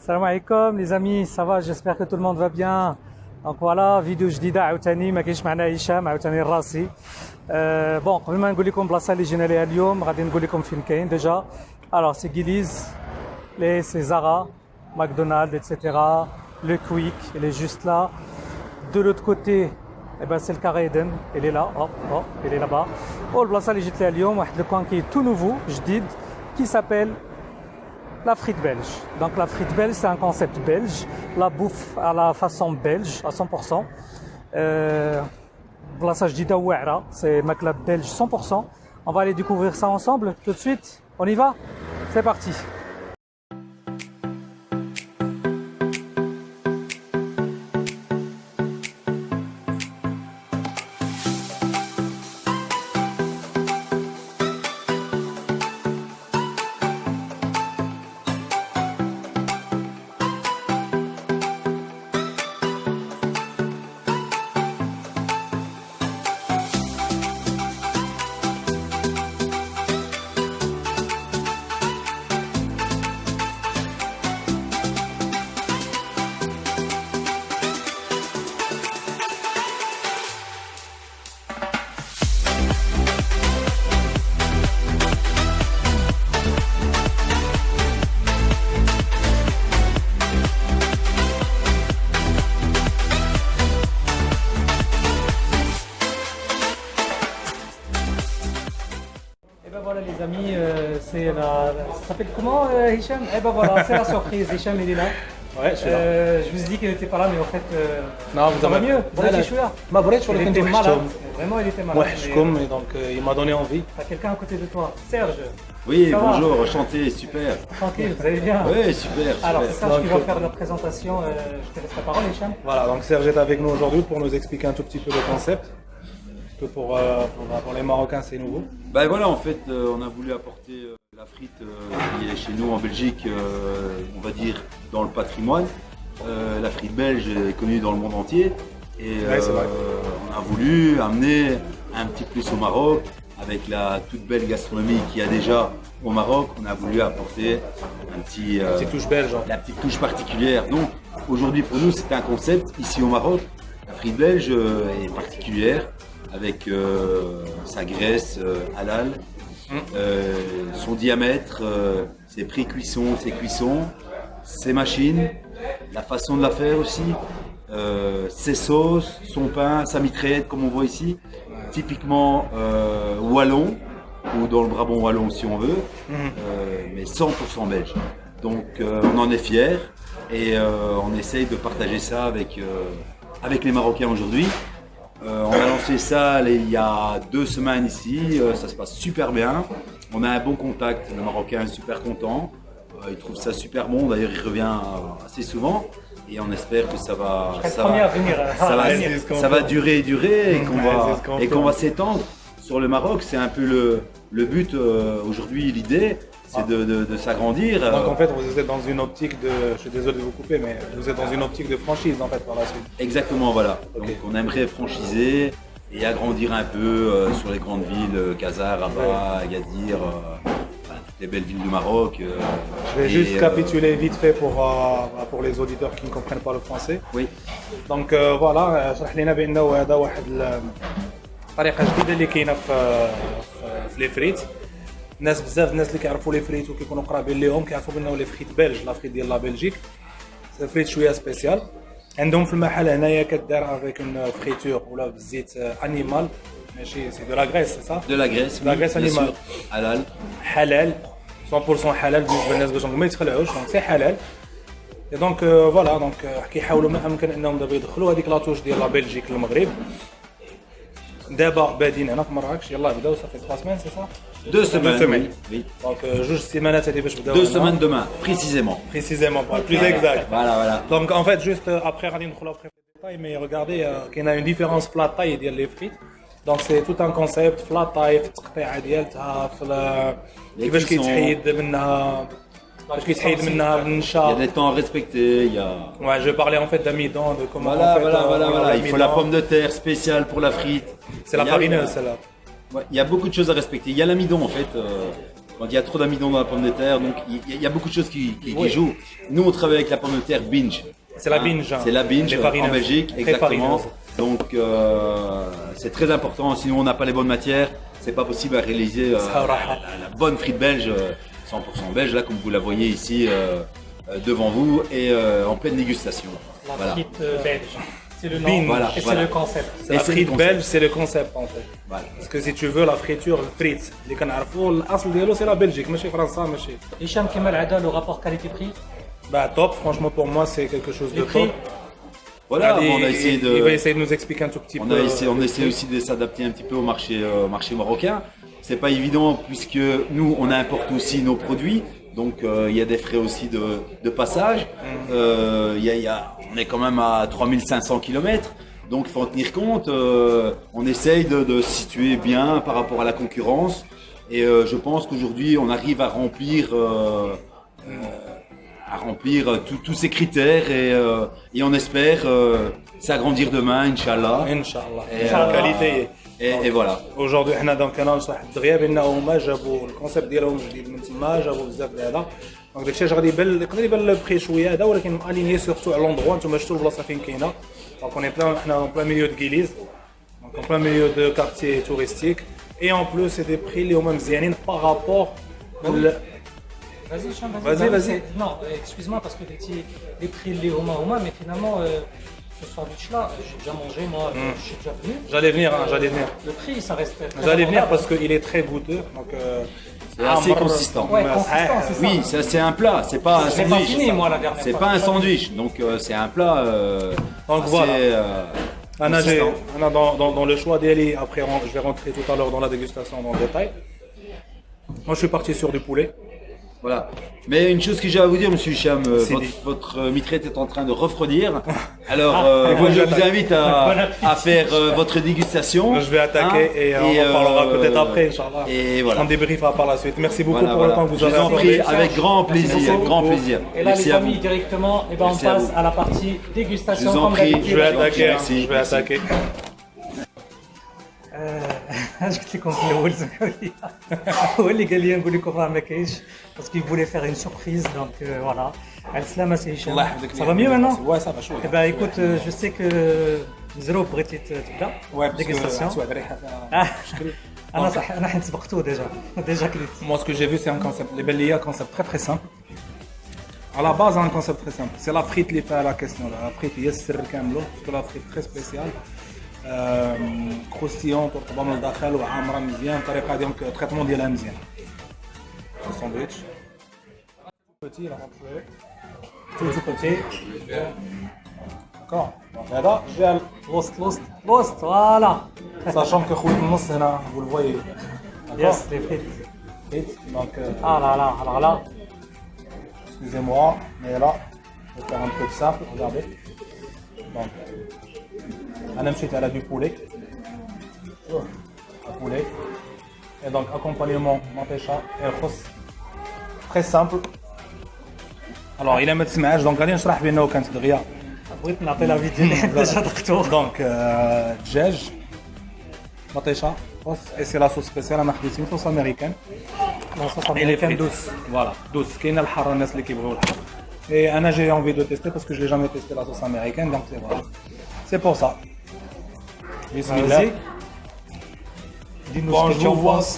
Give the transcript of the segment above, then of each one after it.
Salam alaikum les amis, ça va, j'espère que tout le monde va bien. Donc voilà, فيديو جديدة عاوتاني ما كاينش معنا هشام عاوتاني راسي. بون قبل ما نقول لكم البلاصة اللي جينا ليها اليوم غادي نقول لكم فين كاين ديجا. Alors c'est Gillies, c'est Zara, McDonald's, etc. Le Quick, il est juste là. De l'autre côté, eh ben, c'est le Carré Eden, il est là, il est là-bas. البلاصة اللي جيت لها اليوم واحد le coin qui est tout nouveau, جديد, qui s'appelle la frite belge. Donc la frite belge, c'est un concept belge. La bouffe à la façon belge, à 100%. Place Jdida Ouara, c'est Maclab belge 100%. On va aller découvrir ça ensemble tout de suite. On y va? C'est parti. Voilà les amis, c'est la... Ça s'appelle comment Hicham? Eh ben voilà, c'est la surprise, Hicham il est là. Ouais, je suis là. Je vous ai dit qu'il n'était pas là, mais en fait, non, vous ça va mieux. Il était malade, vraiment il était malade. Ouais, donc il m'a donné envie. T'as quelqu'un à côté de toi, Serge. Oui, ça bonjour, va? enchanté, super. Tranquille, vous allez bien? Oui, super. Alors c'est Serge Donc, qui va faire la présentation, je te laisse la parole Hicham. Voilà, donc Serge est avec nous aujourd'hui pour nous expliquer un tout petit peu le concept. Pour les Marocains, c'est nouveau. Ben voilà, en fait, on a voulu apporter la frite qui est chez nous en Belgique, on va dire dans le patrimoine. La frite belge est connue dans le monde entier. Et ouais, c'est vrai. on a voulu amener un petit plus au Maroc. Avec la toute belle gastronomie qu'il y a déjà au Maroc, on a voulu apporter la petite touche belge. Hein. La petite touche particulière. Donc aujourd'hui pour nous c'est un concept ici au Maroc. La frite belge est particulière avec sa graisse halal, son diamètre, ses pré-cuissons, ses cuissons, ses machines, la façon de la faire aussi, ses sauces, son pain, sa mitraillette comme on voit ici. Typiquement wallon, ou dans le Brabant wallon si on veut, mais 100% belge. Donc on en est fiers et on essaye de partager ça avec les Marocains aujourd'hui. On a lancé ça il y a 2 semaines ici, ça se passe super bien. On a un bon contact, le Marocain est super content, il trouve ça super bon, d'ailleurs il revient assez souvent. Et on espère que ça va durer et qu'on va s'étendre sur le Maroc. C'est un peu le but aujourd'hui, l'idée, c'est de s'agrandir. Donc en fait, vous êtes dans une optique de, je suis désolé de vous couper, mais vous êtes dans une optique de franchise en fait par la suite. Exactement, voilà. Okay. Donc on aimerait franchiser et agrandir un peu sur les grandes villes, Casa, Rabat, Agadir. Les belles villes du Maroc. Je vais juste capituler vite fait pour les auditeurs qui ne comprennent pas le français. Oui. Donc voilà, شرح لنا بأنه هذا واحد الطريقة جديدة اللي كاينة في لي فريت. بزاف الناس اللي كيعرفوا لي فريت وكيكونوا قرابين ليهم كيعرفوا بأنه لي فريت بلج، لا فريت ديال لا بلجيك. سي فريت شوية سبيسيال. عندهم في المحل هنايا كدار افيك اون فريتور ولا بالزيت انيمال. ماشي سي دو لا غريس سي صا؟ دو لا غريس انيمال. حلال 100% حلال بالنسبه للناس باش ما يتخلعوش، دونك سي حلال. اي دونك فوالا دونك كيحاولوا ما امكن انهم دابا يدخلوا هذيك لاطوش ديال لا بلجيك للمغرب. دابا بادين هنا في مراكش، يلاه بداو صافي 3 سيمين سي صا؟ 2 سيمين. Oui. Donc 2 سيمانات هذه باش بداو. 2 semaines demain, précisément. Pour être plus exact. Voilà. Donc en fait juste après غادي ندخلوا في détail, mais regardez qu'il y a une différence في la taille ديال les frites. Donc c'est tout un concept في la taille، في التقطيعه ديالها، في كيفاش كيتحيد منها باش كيتحيد منها النشا. Il y a des temps à respecter, il y a... Ouais, je parlais en fait d'amidon, de comment voilà. Il faut la pomme de terre spéciale pour la frite. C'est la farineuse celle-là. Ouais, il y a beaucoup de choses à respecter. Il y a l'amidon en fait. Donc il y a trop d'amidon dans la pomme de terre, donc il y a beaucoup de choses qui jouent. Nous on travaille avec la pomme de terre binge. C'est la binge. Hein. C'est la binge Elle est en Belgique, Très exactement. farineuse. Donc c'est très important, sinon on n'a pas les bonnes matières, c'est pas possible à réaliser la bonne frite belge, 100% belge, là comme vous la voyez ici devant vous et en pleine dégustation. La Voilà. frite belge. C'est le nom Binge. Voilà, et voilà. c'est le concept. C'est la c'est le frite concept. belge, c'est le concept en fait. Voilà. Parce que si tu veux la friture, le frites, اللي كنعرفوا الاصل ديالو c'est la Belgique, ماشي فرنسا ماشي. Hicham كما العادة le rapport qualité-prix. Bah top, franchement pour moi c'est quelque chose de Les prix. top. Voilà, Allez, on a essayé il va de, essayer de nous expliquer un tout petit on peu. a essayé aussi de s'adapter un petit peu au marché marocain. C'est pas évident puisque nous on importe aussi nos produits, donc il y a des frais aussi de passage. On est quand même à 3500 km. Donc il faut en tenir compte, on essaye de se situer bien par rapport à la concurrence et je pense qu'aujourd'hui on arrive à remplir tous ces critères et on espère s'agrandir demain, Inch'Allah. Inch'Allah. Et, Qualité. Et voilà. Aujourd'hui حنا دونك انا نشرح دغيا بانه هما جابوا الكونسيبت ديالهم جديد من تما جابوا بزاف ديال هذا دونك داكشي اش غادي يبان يقدر يبان البري شويه هذا ولكن اليني سورتو على لوندغوا نتوما شفتوا البلاصه فين كاينه دونك اون بلان حنا اون بلان ميليو دو كيليز دونك اون بلان ميليو دو كارتيي توريستيك اي اون بلوس سي دي بري اللي هما مزيانين بارابور Vas-y, Hicham, Vas-y, vas-y. Non, excuse-moi parce que les prix les Homa, mais finalement, ce sandwich-là, j'ai déjà mangé, moi, je suis déjà venu. j'allais venir hein, j'allais venir Le prix, ça reste très j'allais venir abordable. parce qu'il est très goûteux donc C'est assez consistant. Ouais, consistant, c'est ça. Oui, ça, c'est un plat, c'est pas un J'ai pas sandwich. fini, moi, la dernière C'est fois. pas un sandwich, donc c'est un plat Donc assez, voilà. Anna, consistant. Anna, dans le choix d'Eli, après je vais rentrer tout à l'heure dans la dégustation dans le détail. Moi je suis parti sur du poulet. Voilà. Mais une chose que j'ai à vous dire, monsieur Hicham, C'est votre mitraite est en train de refroidir. Alors, moi, je vous j'attaque. invite Bon appétit. à faire votre dégustation. Je vais attaquer hein, et on en parlera peut-être après, Inch'Allah. Et voilà. On débriefera par la suite. Merci beaucoup Voilà, pour voilà. le temps que vous Je avez vous en prie, accordé. avec grand Merci plaisir, beaucoup. grand plaisir. Et là, Merci les à familles, vous. directement, eh ben, on Merci à passe vous. à la partie dégustation. Je vous en comme prie. d'habitude. Je vais attaquer, hein, Merci, je vais merci. attaquer. اش قلت لكم في الاول زكريا هو اللي قال لي نقول لكم راه ما كاينش باسكو يفولي فيغ اون سوربريز دونك فوالا على السلامه سي هشام الله يحفظك. Ça va mieux maintenant? Ouais, ça va chaud. Eh ben écoute, je sais que زرو بغيتي تبدا Ouais, parce que ديغستاسيون سواد ريحة فيها مشكل. انا صح انا حيت سبقتو ديجا كليت Moi, ce que j'ai vu, c'est un concept. Les Bellia, un concept très très simple. À la base, un concept très simple. C'est la frite qui fait la question. Là. La frite, il y a ce kamlo, c'est la frite très spéciale. Croustillante, ترطبها من الداخل وعامرة مزيان. الطريقة ديالهم التريتمون ديالها مزيان. الساندويتش. Petit, là, rentré. تو كوتي D'accord. Donc, هذا جال. لوست فوالا Sachant que خويا النص هنا, vous le voyez. يس لي فريت Frite. Donc, اه لا لا alors là excusez-moi, mais là, je vais faire un peu de simple, regardez. Donc, أنا مشيت على du poulet. Un poulet. Et donc, accompagnement matécha et الخس. Très simple. Alors, il a ما تسمعش donc غادي نشرح بأنه كانت دغيا. بغيت نعطي لا فيديو اللي ديجا ضغطو Donc, دجاج matécha خس et c'est la sauce spéciale أنا خديت une sauce américaine. لا صوص Et les امريكان frites. دوس Voilà, douce. كاينه الحاره الناس اللي كيبغيو الحار. Et Anna, j'ai envie de tester parce que je l'ai jamais testé la sauce américaine, donc c'est voilà. C'est pour ça. Bismillah. Vas-y. Dis-nous Bon, ce que tu en penses.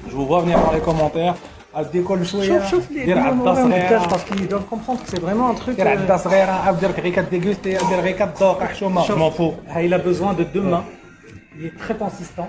je vous vois venir dans les commentaires. الديكول شويه شوف لي دير عبده صغيره parce qu'ils doivent comprendre que c'est vraiment un truc دير عبده صغيره عاود دير غير كديغوستي دير غير كتذوق حشومه جو مون فو il a besoin de deux mains il est très consistant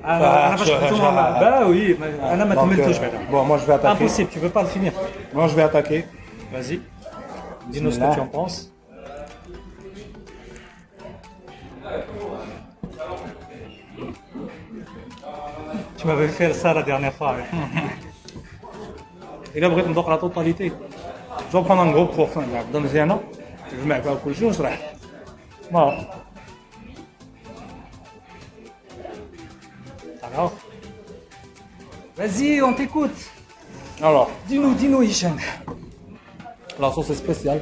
Ah, انا باش نحطو bah oui انا ما كملتوش بعدا Bon, moi je vais attaquer. impossible tu peux pas le finir Moi je vais attaquer. vas-y dis-nous ce que tu en penses tu m'avais fait ça la dernière fois ouais. الا بغيت ندوق لا توتاليتي جو بخون ان غرو بورسون تاع عبده مزيانه نجمع فيها كلشي ونشرح فوالا. alors vas-y on t'écoute Alors, dis-nous Hicham la sauce est spéciale.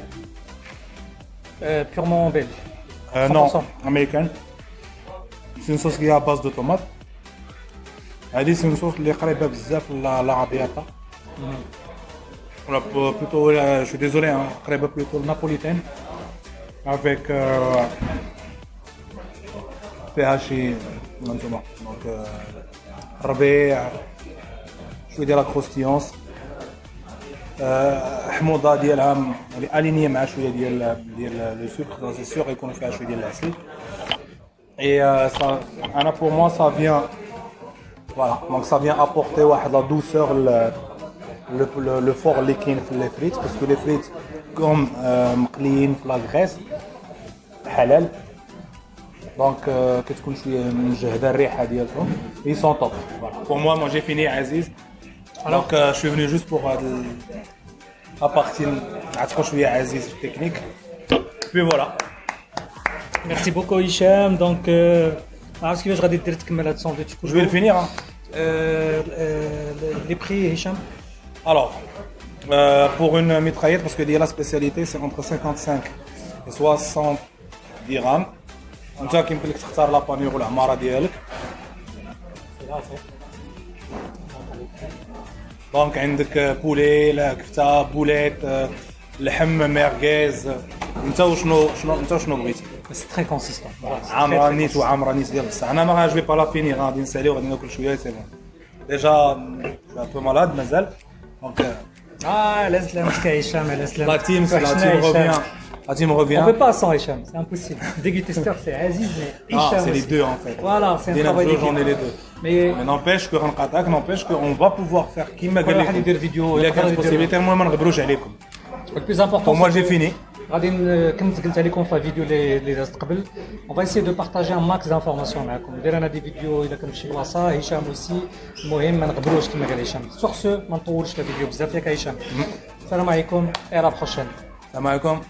purement belge Non, 100%. américaine. C'est une sauce qui est à base de tomates. هذه سي صوص اللي قريبه بزاف لارابياتا ولا plutôt je suis désolé hein, قريبه plutôt napolitaine avec فيها شي هانتوما دونك الربيع شويه ديال الكروستيونس حموضه ديالها اللي الينيه مع شويه ديال لو سكر دونك سي سيغ يكون فيها شويه ديال العسل et ça ana pour moi ça vient voilà donc ça vient apporter واحد la douceur le fort اللي كاين في les frites parce que les frites comme مقليين في la graisse حلال donc كتكون شويه مجهده الريحه ديالهم ils sont top voilà pour moi j'ai fini Aziz alors que je suis venu juste pour la partie نعطيكم شويه عزيز في التكنيك puis voilà. Merci beaucoup Hicham. Donc, عرفت كيفاش غادي دير تكمل هاد الساندويتش كله؟ Je vais le finir. Hein. Les prix Hicham. Alors, pour une mitraillette, parce que la spécialité c'est entre 55 et 60 dirhams. انت كيمكن لك تختار لا بانيور والعماره ديالك. دونك عندك بولي، لا كفته، بوليت، لحم، ميرغيز. انت وشنو بغيتي؟ C'est très consistant. عامره نيت وعامره نيت ديال بصح انا ما جو با لا فينير غادي نساليو غادي ناكل شويه سي بون ديجا جو ان بو مالاد مازال دونك لا سلامتك يا هشام لا سلامتك. la team revient. La team revient. On peut pas sans Hicham, c'est impossible. Dégusteur c'est Aziz mais Hicham. C'est les deux en fait. Voilà, c'est un travail d'équipe. J'en ai les deux. Mais n'empêche que Ranqatak n'empêche qu'on va pouvoir faire كيما قال لكم. يدير فيديو. Il y a 15 possibilités moi ما نغبروش عليكم. Le plus important. Pour moi j'ai fini. غادي كنت قلت لكم في الفيديو اللي دازت قبل on va essayer de partager un max d'informations معكم ندير انا دي فيديو الا كان في شي بلاصه هشام وسي المهم ما نقبلوش كما قال هشام سور سو ما نطولش الفيديو بزاف ياك هشام السلام عليكم اي لا بروشين السلام عليكم.